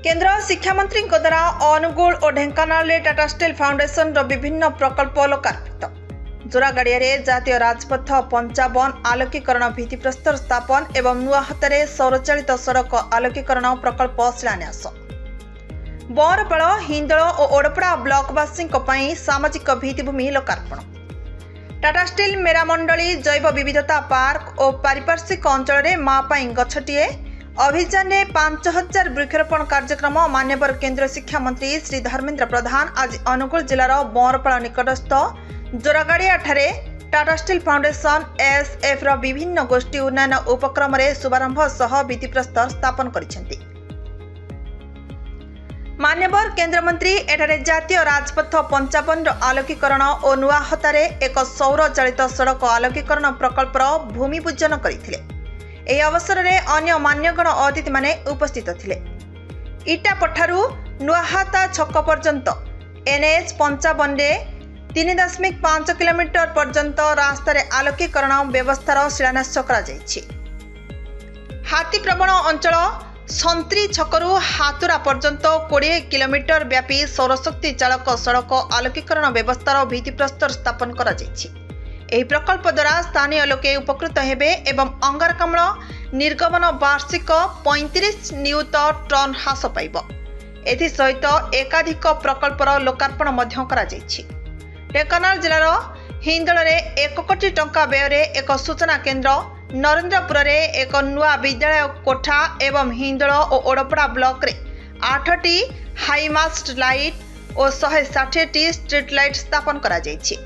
केन्द्र शिक्षा मंत्री द्वारा अनुगुल और ढेंकानाल टाटा स्टील फाउंडेशन विभिन्न प्रकल्प लोकार्पित। जोरागाड़िया जातीय राजपथ 55 आलोकीकरण भित्तिप्रस्तर स्थापन एवं नुआहातारे सौरचालित सड़क आलोकीकरण प्रकल्प शिलान्यास। बरपाल हिंदोल और ओडपड़ा ब्लॉकवासी सामाजिक भित्तिभूमि लोकार्पण। टाटा स्टील मेरा मंडली जैव विविधता पार्क और पारिपार्श्विक अंचल माँ गछटिए अभियान 5000 वृक्षरोपण कार्यक्रम। मान्यवर केंद्र शिक्षा मंत्री श्री धर्मेंद्र प्रधान आज अनुगुल जिलार बरपाल निकटस्थ जोरागाड़िया ठारे टाटा स्टील फाउंडेशन एसएफ विभिन्न गोष्ठी उन्नयन उपक्रम शुभारंभ सह भित्तिप्रस्तर स्थापन करिसेंति। मान्यवर केंद्र मंत्री एठारे जातीय राजपथ 55 आलोकीकरण और नुआहातारे एक सौर चालित सड़क आलोकीकरण प्रकल्पर भूमि पूजन करथिले। ଏହି ଅବସରରେ ଅନ୍ୟ ମାନ୍ୟଗଣ ଅତିଥିମାନେ ଉପସ୍ଥିତ ଥିଲେ। ଇଟାପଠାରୁ ନୂଆହାତା ଛକ ପର୍ଯ୍ୟନ୍ତ NH 55ରେ 3.5 କିଲୋମିଟର ପର୍ଯ୍ୟନ୍ତ ରାସ୍ତାରେ ଆଲୋକୀକରଣ ବ୍ୟବସ୍ଥାର ଶିଳାନ୍ୟାସ କରାଯାଇଛି। ହାତୀ ପ୍ରବଣ ଅଞ୍ଚଳ ସନ୍ତ୍ରୀ ଛକରୁ ହାତୁରା ପର୍ଯ୍ୟନ୍ତ 20 କିଲୋମିଟର ବ୍ୟାପୀ ସୌରଶକ୍ତି ଚାଳକ ସଡ଼କ ଆଲୋକୀକରଣ ବ୍ୟବସ୍ଥାର ଭିତ୍ତିପ୍ରସ୍ତର ସ୍ଥାପନ କରାଯାଇଛି। ଏହି ପ୍ରକଳ୍ପ ଦ୍ୱାରା ସ୍ଥାନୀୟ ଲୋକେ ଉପକୃତ ହେବେ ଏବଂ ଅଙ୍ଗାରକାମ୍ଳ ନିର୍ଗମନ ବାର୍ଷିକ 35 ନିୟୁତ ଟନ୍ ହ୍ରାସ ପାଇବ। ଏଥିସହିତ ଏକାଧିକ ପ୍ରକଳ୍ପର ଲୋକାର୍ପଣ ମଧ୍ୟ କରାଯାଇଛି। ଢେଙ୍କାନାଳ ଜିଲ୍ଲାର ହିନ୍ଦୋଳରେ 1 କୋଟି ଟଙ୍କା ବ୍ୟୟରେ ଏକ ସୂଚନା କେନ୍ଦ୍ର, ନରେନ୍ଦ୍ରପୁରରେ ଏକ ନୂଆ ବିଦ୍ୟାଳୟ କୋଠା ଏବଂ ହିନ୍ଦୋଳ ଓ ଓଡପଡ଼ା ବ୍ଲକରେ 8ଟି ହାଇମାଷ୍ଟ ଲାଇଟ୍ ଓ 160ଟି ଷ୍ଟ୍ରିଟ୍ ଲାଇଟ୍ ସ୍ଥାପନ କରାଯାଇଛି।